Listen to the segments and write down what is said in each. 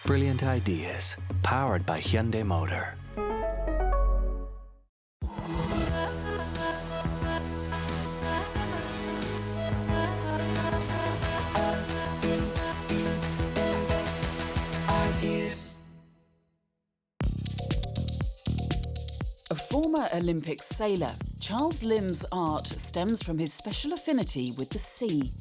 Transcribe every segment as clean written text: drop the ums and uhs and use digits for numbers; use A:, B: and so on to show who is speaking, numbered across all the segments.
A: Brilliant ideas, powered by Hyundai Motor.
B: A former Olympic sailor, Charles Lim's art stems from his special affinity with the sea.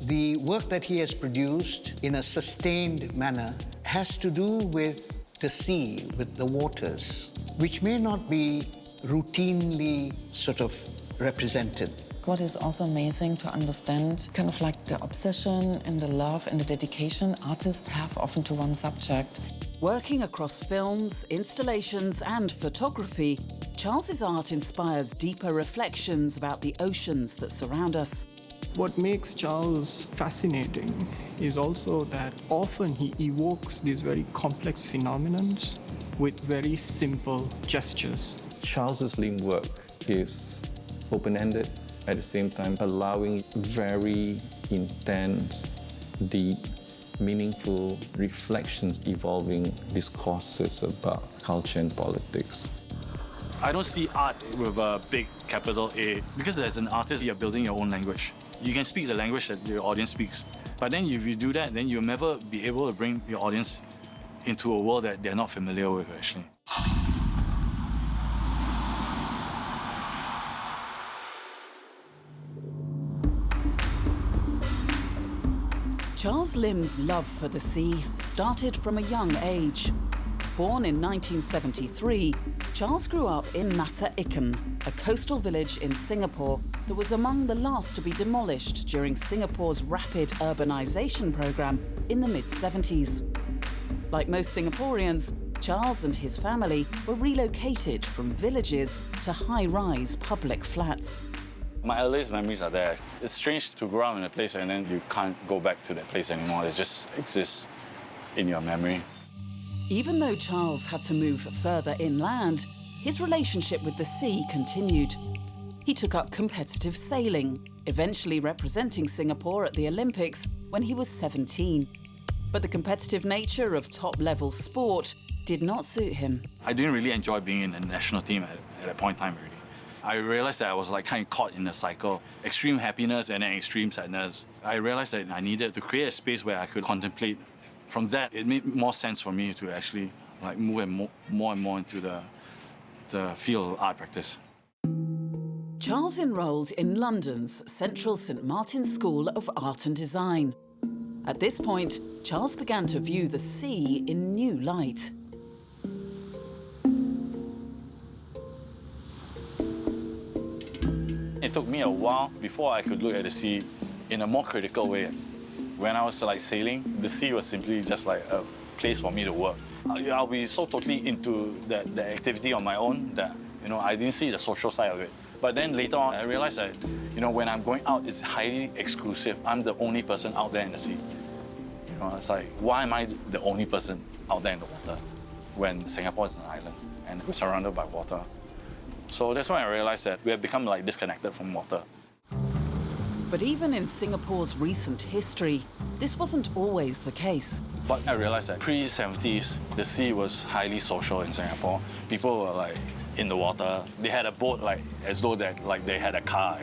C: The work that he has produced in a sustained manner has to do with the sea, with the waters, which may not be routinely sort of represented.
D: What is also amazing to understand, kind of like the obsession and the love and the dedication artists have often to one subject.
B: Working across films, installations and photography, Charles's art inspires deeper reflections about the oceans that surround us.
E: What makes Charles fascinating is also that often he evokes these very complex phenomena with very simple gestures.
F: Charles Lim's work is open-ended, at the same time allowing very intense, deep, meaningful reflections, evolving discourses about culture and politics.
G: I don't see art with a big capital A, because as an artist, you're building your own language. You can speak the language that your audience speaks, but then if you do that, then you'll never be able to bring your audience into a world that they're not familiar with, actually.
B: Charles Lim's love for the sea started from a young age. Born in 1973, Charles grew up in Mata Ikan, a coastal village in Singapore that was among the last to be demolished during Singapore's rapid urbanization program in the mid-70s. Like most Singaporeans, Charles and his family were relocated from villages to high-rise public flats.
G: My earliest memories are there. It's strange to grow up in a place and then you can't go back to that place anymore. It just exists in your memory.
B: Even though Charles had to move further inland, his relationship with the sea continued. He took up competitive sailing, eventually representing Singapore at the Olympics when he was 17. But the competitive nature of top-level sport did not suit him.
G: I didn't really enjoy being in the national team at that point in time, really. I realized that I was like kind of caught in a cycle, extreme happiness and then extreme sadness. I realized that I needed to create a space where I could contemplate. From that, it made more sense for me to actually like move more and more into the field of art practice.
B: Charles enrolled in London's Central St Martin's School of Art and Design. At this point, Charles began to view the sea in new light.
G: It took me a while before I could look at the sea in a more critical way. When I was like sailing, the sea was simply just like a place for me to work. I'll be so totally into the activity on my own that I didn't see the social side of it. But then later on, I realized that when I'm going out, it's highly exclusive. I'm the only person out there in the sea. It's like, why am I the only person out there in the water when Singapore is an island and we're surrounded by water? So that's when I realized that we have become like disconnected from water.
B: But even in Singapore's recent history, this wasn't always the case.
G: But I realized that pre-70s, the sea was highly social in Singapore. People were like in the water. They had a boat like as though they had a car,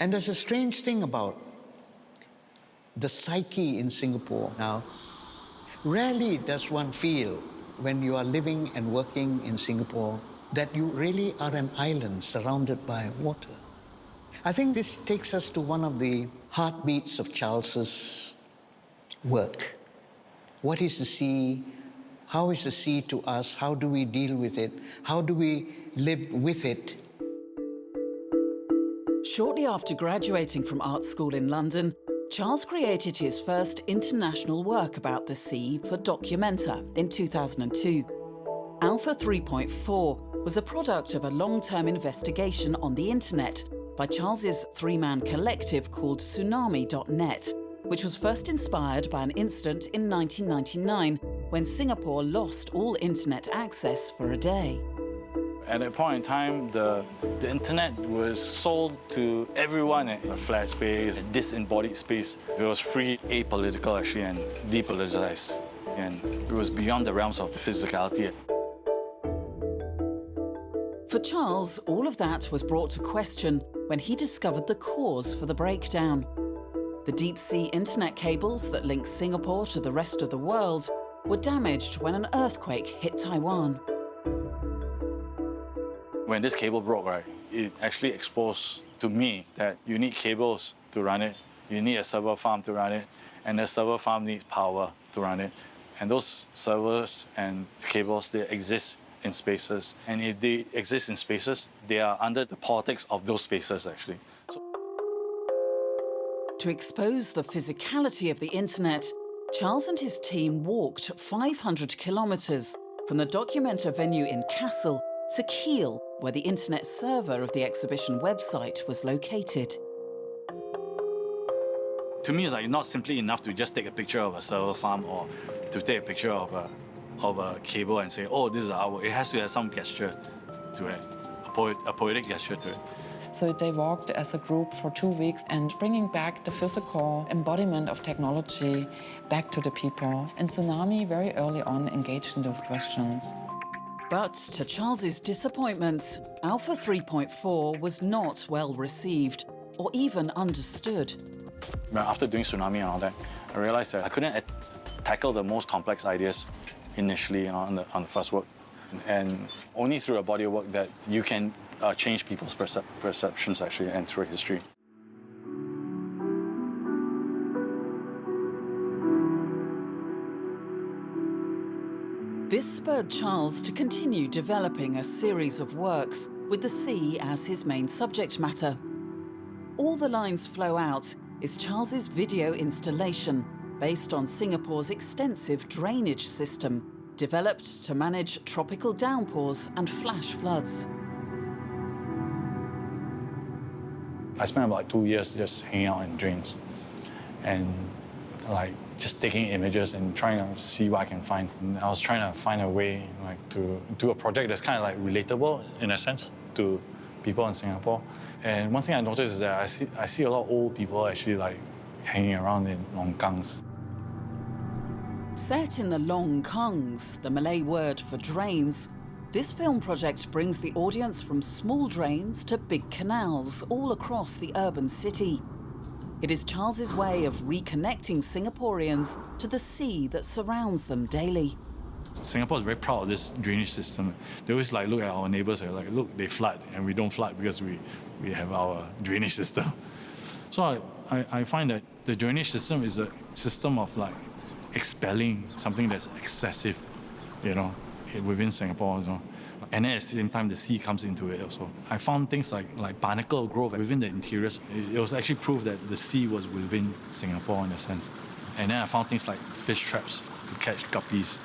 C: And there's a strange thing about the psyche in Singapore now. Rarely does one feel when you are living and working in Singapore that you really are an island surrounded by water. I think this takes us to one of the heartbeats of Charles's work. What is the sea? How is the sea to us? How do we deal with it? How do we live with it?
B: Shortly after graduating from art school in London, Charles created his first international work about the sea for Documenta in 2002. Alpha 3.4 was a product of a long-term investigation on the internet by Charles's three-man collective called Tsunami.net, which was first inspired by an incident in 1999 when Singapore lost all internet access for a day.
G: At that point in time, the internet was sold to everyone. It's a flat space, a disembodied space. It was free, apolitical actually, and depoliticized. And it was beyond the realms of the physicality.
B: For Charles, all of that was brought to question when he discovered the cause for the breakdown. The deep-sea internet cables that link Singapore to the rest of the world were damaged when an earthquake hit Taiwan.
G: When this cable broke, right, it actually exposed to me that you need cables to run it, you need a server farm to run it, and the server farm needs power to run it. And those servers and cables, they exist in spaces. And if they exist in spaces, they are under the politics of those spaces, actually.
B: To expose the physicality of the internet, Charles and his team walked 500 kilometres from the Documenta venue in Kassel to Kiel, where the internet server of the exhibition website was located.
G: To me, it's like not simply enough to just take a picture of a server farm or to take a picture of a cable and say, oh, this is our work. It has to have some gesture to it, a poetic gesture to it.
D: So they walked as a group for 2 weeks and bringing back the physical embodiment of technology back to the people. And Tsunami very early on engaged in those questions.
B: But to Charles's disappointment, Alpha 3.4 was not well received or even understood.
G: After doing Tsunami and all that, I realized that I couldn't tackle the most complex ideas initially, on the first work. And only through a body of work that you can change people's perceptions, actually, and through history.
B: This spurred Charles to continue developing a series of works with the sea as his main subject matter. All the Lines Flow Out is Charles's video installation based on Singapore's extensive drainage system, developed to manage tropical downpours and flash floods.
G: I spent about 2 years just hanging out in drains and just taking images and trying to see what I can find. And I was trying to find a way to do a project that's kind of relatable in a sense to people in Singapore. And one thing I noticed is that I see a lot of old people actually hanging around in longkangs.
B: Set in the longkangs, the Malay word for drains, this film project brings the audience from small drains to big canals all across the urban city. It is Charles's way of reconnecting Singaporeans to the sea that surrounds them daily.
G: Singapore is very proud of this drainage system. They always look at our neighbors and look, they flood, and we don't flood because we have our drainage system. So I find that the drainage system is a system of expelling something that's excessive, within Singapore. And then at the same time, the sea comes into it also. I found things like barnacle growth within the interiors. It was actually proof that the sea was within Singapore in a sense. And then I found things like fish traps to catch guppies.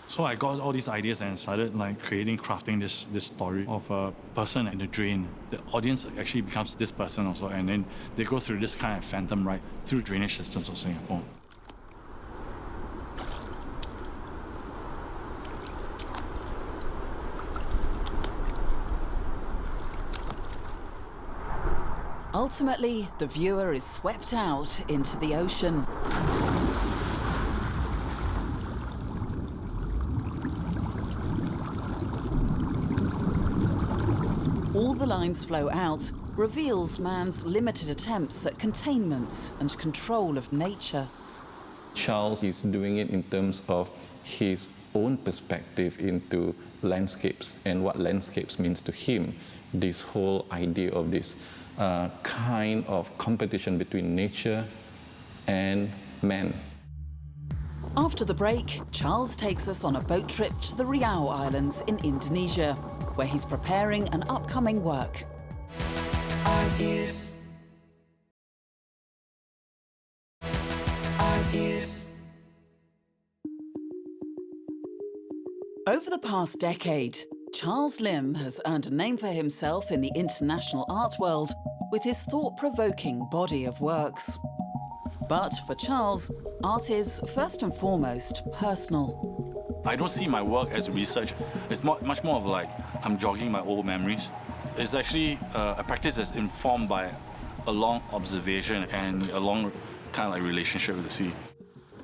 G: So I got all these ideas and started crafting this story of a person in the drain. The audience actually becomes this person also, and then they go through this kind of phantom ride through drainage systems of Singapore.
B: Ultimately, the viewer is swept out into the ocean. All the Lines Flow Out reveals man's limited attempts at containment and control of nature.
F: Charles is doing it in terms of his own perspective into landscapes and what landscapes means to him. This whole idea of this kind of competition between nature and man.
B: After the break, Charles takes us on a boat trip to the Riau Islands in Indonesia, where he's preparing an upcoming work.
A: Ideas.
B: Over the past decade, Charles Lim has earned a name for himself in the international art world with his thought-provoking body of works. But for Charles, art is, first and foremost, personal.
G: I don't see my work as research. It's much more of like I'm jogging my old memories. It's actually a practice that's informed by a long observation and a long kind of like relationship with the sea.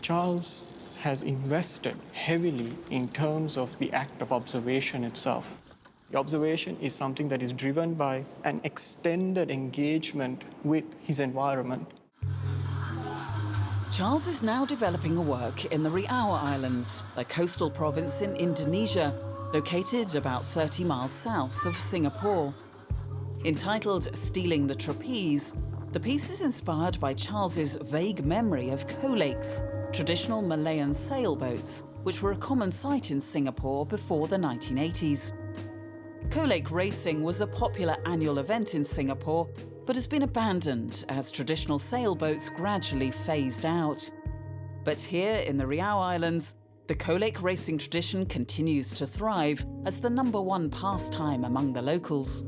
E: Charles has invested heavily in terms of the act of observation itself. The observation is something that is driven by an extended engagement with his environment.
B: Charles is now developing a work in the Riau Islands, a coastal province in Indonesia, located about 30 miles south of Singapore. Entitled Stealing the Trapeze, the piece is inspired by Charles's vague memory of kolakes, traditional Malayan sailboats, which were a common sight in Singapore before the 1980s. Kolake racing was a popular annual event in Singapore, but has been abandoned as traditional sailboats gradually phased out. But here in the Riau Islands, the kolake racing tradition continues to thrive as the #1 pastime among the locals.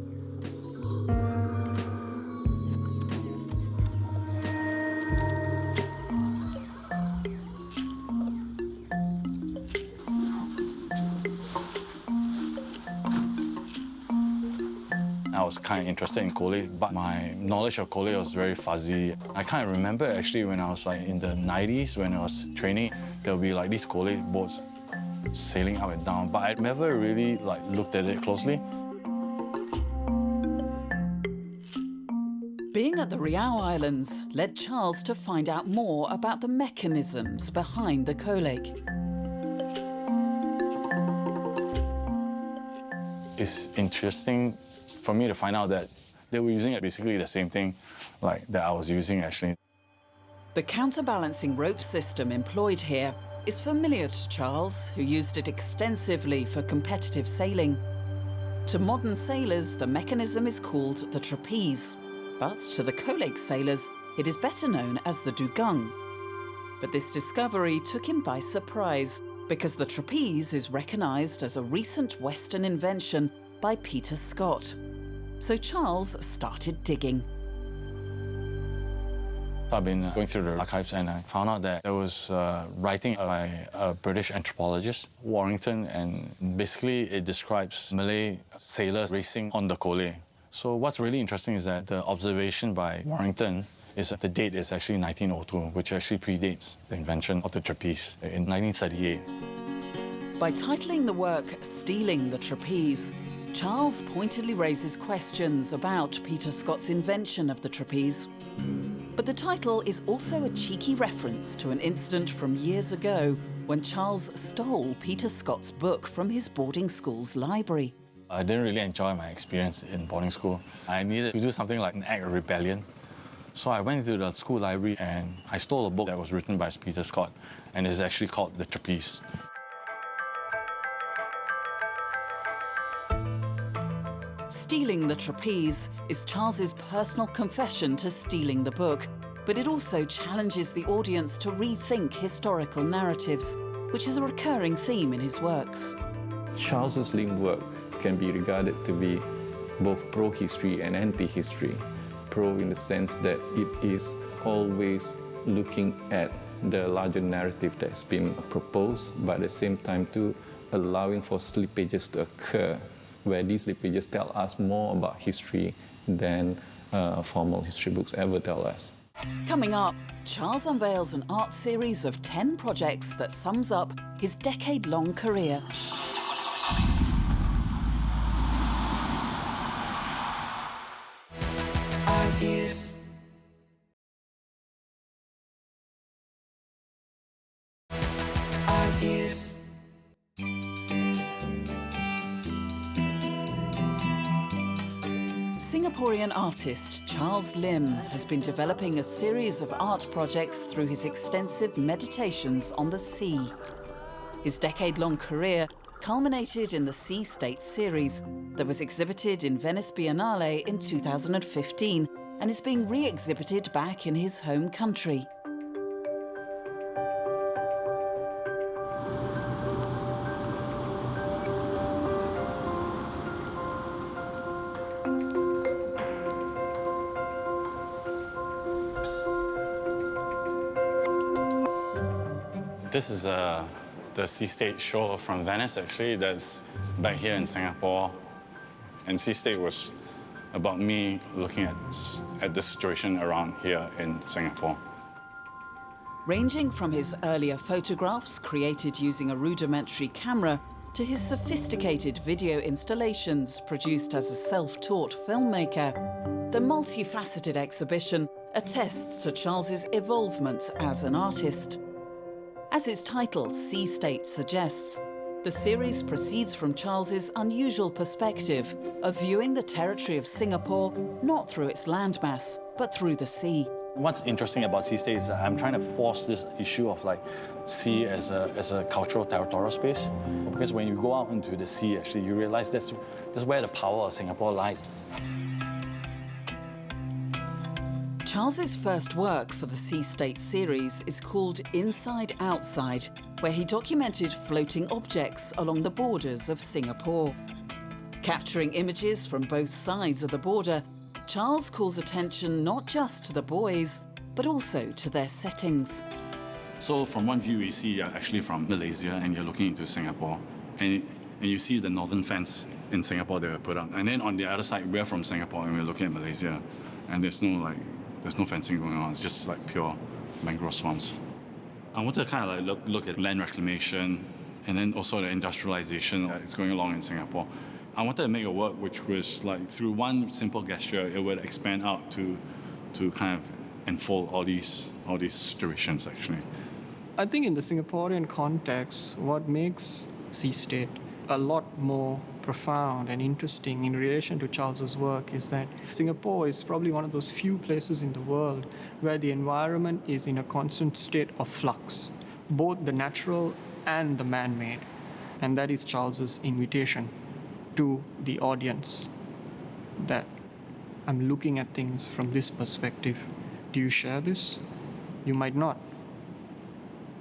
G: I was kind of interested in kolake, but my knowledge of kolake was very fuzzy. I kind of remember actually when I was like in the 90s, when I was training, there would be like these kolake boats sailing up and down, but I never really like looked at it closely.
B: Being at the Riau Islands led Charles to find out more about the mechanisms behind the kolake.
G: It's interesting for me to find out that they were using basically the same thing like that I was using actually.
B: The counterbalancing rope system employed here is familiar to Charles, who used it extensively for competitive sailing. To modern sailors, the mechanism is called the trapeze, but to the kolake sailors, it is better known as the dugong. But this discovery took him by surprise, because the trapeze is recognised as a recent Western invention by Peter Scott. So Charles started digging.
G: I've been going through the archives and I found out that there was writing by a British anthropologist, Warrington, and basically it describes Malay sailors racing on the kolake. So what's really interesting is that the observation by Warrington is that the date is actually 1902, which actually predates the invention of the trapeze in 1938.
B: By titling the work Stealing the Trapeze, Charles pointedly raises questions about Peter Scott's invention of the trapeze. But the title is also a cheeky reference to an incident from years ago when Charles stole Peter Scott's book from his boarding school's library.
G: I didn't really enjoy my experience in boarding school. I needed to do something like an act of rebellion. So I went into the school library and I stole a book that was written by Peter Scott, and it's actually called The Trapeze.
B: Stealing the Trapeze is Charles's personal confession to stealing the book, but it also challenges the audience to rethink historical narratives, which is a recurring theme in his works.
F: Charles's linked work can be regarded to be both pro-history and anti-history. Pro in the sense that it is always looking at the larger narrative that's been proposed, but at the same time too allowing for slippages to occur, where these slippages tell us more about history than formal history books ever tell us.
B: Coming up, Charles unveils an art series of 10 projects that sums up his decade-long career. Singaporean artist Charles Lim has been developing a series of art projects through his extensive meditations on the sea. His decade-long career culminated in the Sea State series that was exhibited in Venice Biennale in 2015 and is being re-exhibited back in his home country.
G: This is the sea state show from Venice, actually, that's back here in Singapore. And sea state was about me looking at the situation around here in Singapore.
B: Ranging from his earlier photographs created using a rudimentary camera to his sophisticated video installations produced as a self-taught filmmaker, the multifaceted exhibition attests to Charles's evolvement as an artist. As its title, Sea State, suggests, the series proceeds from Charles's unusual perspective of viewing the territory of Singapore not through its landmass, but through the sea.
G: What's interesting about sea state is that I'm trying to force this issue of like sea as a cultural territorial space. Because when you go out into the sea, actually, you realize that's where the power of Singapore lies.
B: Charles's first work for the Sea State series is called Inside Outside, where he documented floating objects along the borders of Singapore. Capturing images from both sides of the border, Charles calls attention not just to the buoys, but also to their settings.
G: So from one view, you see you're actually from Malaysia and you're looking into Singapore. And you see the northern fence in Singapore they were put up. And then on the other side, we're from Singapore and we're looking at Malaysia. And there's no fencing going on. It's just like pure mangrove swamps. I wanted to kind of like look at land reclamation and then also the industrialization that's going along in Singapore. I wanted to make a work which was like through one simple gesture, it would expand out to kind of unfold all these situations actually.
E: I think in the Singaporean context, what makes Sea State a lot more profound and interesting in relation to Charles's work is that Singapore is probably one of those few places in the world where the environment is in a constant state of flux, both the natural and the man-made. And that is Charles's invitation to the audience, that I'm looking at things from this perspective. Do you share this? You might not.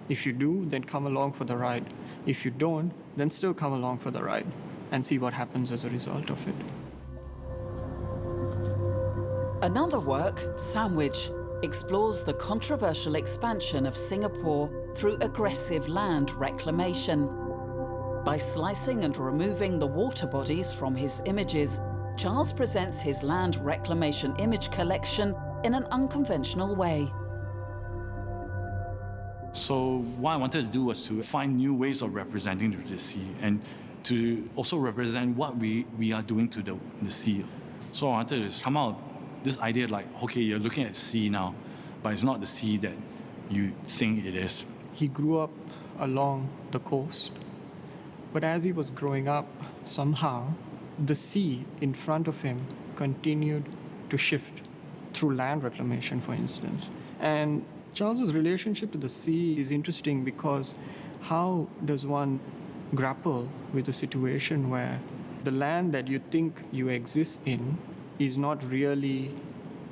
E: If you do, then come along for the ride. If you don't, then still come along for the ride and see what happens as a result of it.
B: Another work, Sandwich, explores the controversial expansion of Singapore through aggressive land reclamation. By slicing and removing the water bodies from his images, Charles presents his land reclamation image collection in an unconventional way.
G: So what I wanted to do was to find new ways of representing the sea and to also represent what we are doing to the sea. So I wanted to come out with this idea like, okay, you're looking at sea now, but it's not the sea that you think it is.
E: He grew up along the coast, but as he was growing up, somehow the sea in front of him continued to shift through land reclamation, for instance. And Charles's relationship to the sea is interesting because how does one grapple with a situation where the land that you think you exist in is not really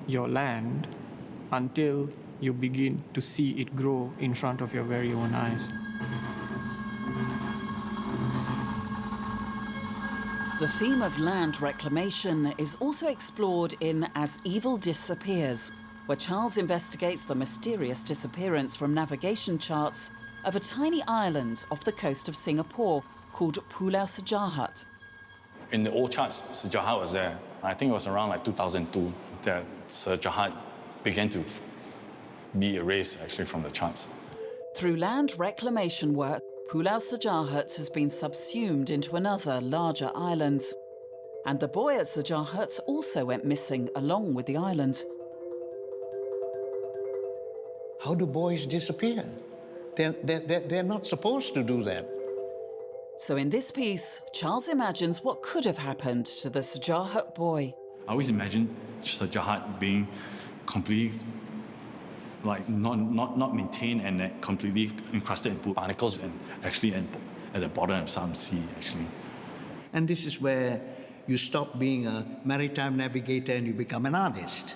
E: your land until you begin to see it grow in front of your very own eyes?
B: The theme of land reclamation is also explored in As Evil Disappears, where Charles investigates the mysterious disappearance from navigation charts of a tiny island off the coast of Singapore called Pulau Sejahat.
G: In the old charts, Sejahat was there. I think it was around like 2002 that Sejahat began to be erased actually from the charts.
B: Through land reclamation work, Pulau Sejahat has been subsumed into another, larger island. And the boy at Sejahat also went missing along with the island.
C: How do boys disappear? They're not supposed to do that.
B: So in this piece, Charles imagines what could have happened to the Sejahat boy.
G: I always imagine Sejahat being completely like not maintained and completely encrusted in barnacles and actually at the bottom of some sea actually.
C: And this is where you stop being a maritime navigator and you become an artist.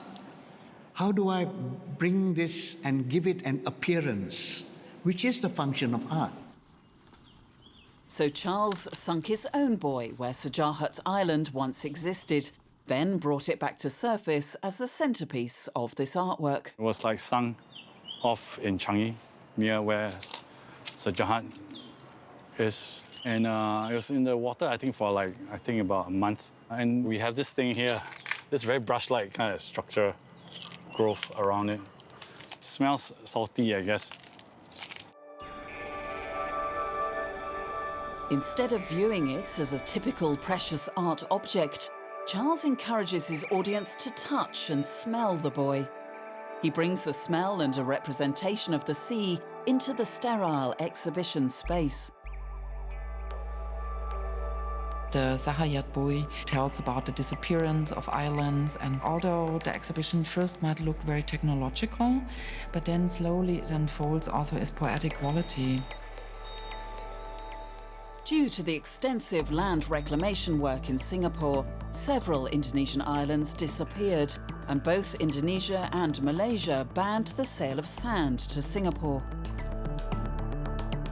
C: How do I bring this and give it an appearance, which is the function of art?
B: So Charles sunk his own buoy where Sejahat Island once existed, then brought it back to surface as the centerpiece of this artwork.
G: It was like sunk off in Changi, near where Sajahat is. And it was in the water, I think, for like, about a month. And we have this thing here, this very brush-like kind of structure, growth around it. Smells salty, I guess.
B: Instead of viewing it as a typical precious art object, Charles encourages his audience to touch and smell the buoy. He brings the smell and a representation of the sea into the sterile exhibition space.
D: The Sahayat buoy tells about the disappearance of islands, and although the exhibition first might look very technological, but then slowly it unfolds also as poetic quality.
B: Due to the extensive land reclamation work in Singapore, several Indonesian islands disappeared, and both Indonesia and Malaysia banned the sale of sand to Singapore.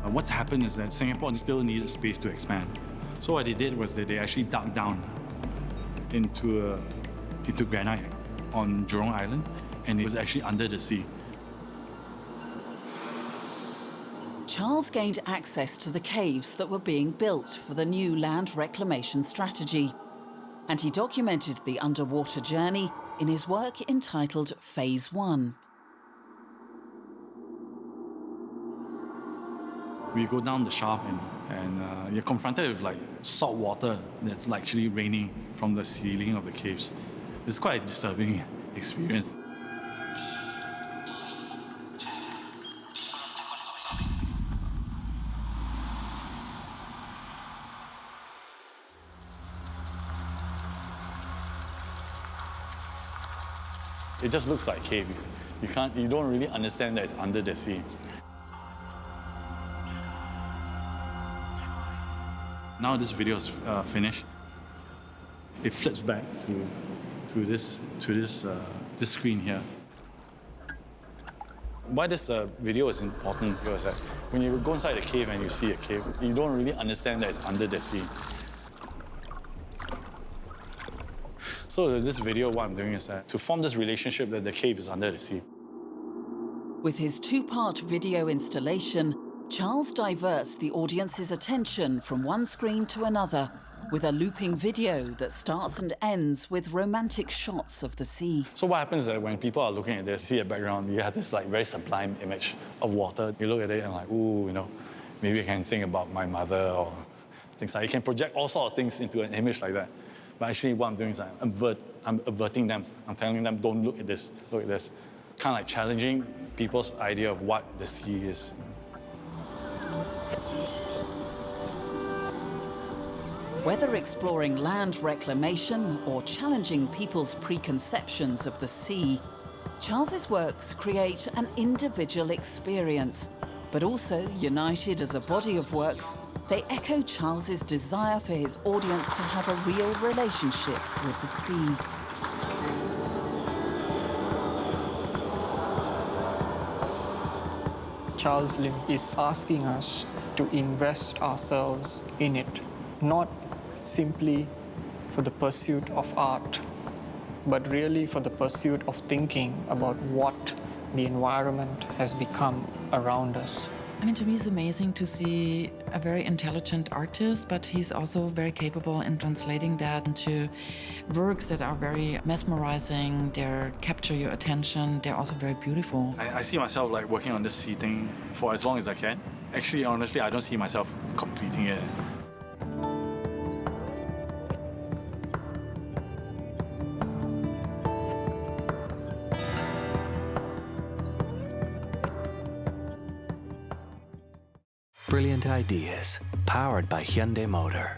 G: What's happened is that Singapore still needed space to expand. So what they did was that they actually dug down into granite on Jurong Island, and it was actually under the sea.
B: Charles gained access to the caves that were being built for the new land reclamation strategy, and he documented the underwater journey in his work entitled Phase 1.
G: We go down the shaft and you're confronted with like salt water that's like actually raining from the ceiling of the caves. It's quite a disturbing experience. It just looks like cave. You don't really understand that it's under the sea. Now this video is finished. It flips back to this screen here. Why this video is important because when you go inside a cave and you see a cave, you don't really understand that it's under the sea. So this video, what I'm doing is to form this relationship that the cave is under the sea.
B: With his two-part video installation, Charles diverts the audience's attention from one screen to another with a looping video that starts and ends with romantic shots of the sea.
G: So what happens is that when people are looking at this, see a background, you have this like very sublime image of water. You look at it and like, ooh, you know, maybe I can think about my mother or things like that. You can project all sorts of things into an image like that. But actually what I'm doing is I'm averting them. I'm telling them, don't look at this, look at this. Kind of like challenging people's idea of what the sea is.
B: Whether exploring land reclamation or challenging people's preconceptions of the sea, Charles's works create an individual experience, but also united as a body of works, they echo Charles's desire for his audience to have a real relationship with the sea.
E: Charles Lim is asking us to invest ourselves in it, not simply for the pursuit of art, but really for the pursuit of thinking about what the environment has become around us.
D: I mean, to me, it's amazing to see a very intelligent artist, but he's also very capable in translating that into works that are very mesmerizing. They capture your attention. They're also very beautiful.
G: I see myself like working on this sea thing for as long as I can. Actually, honestly, I don't see myself completing it.
A: Brilliant ideas, powered by Hyundai Motor.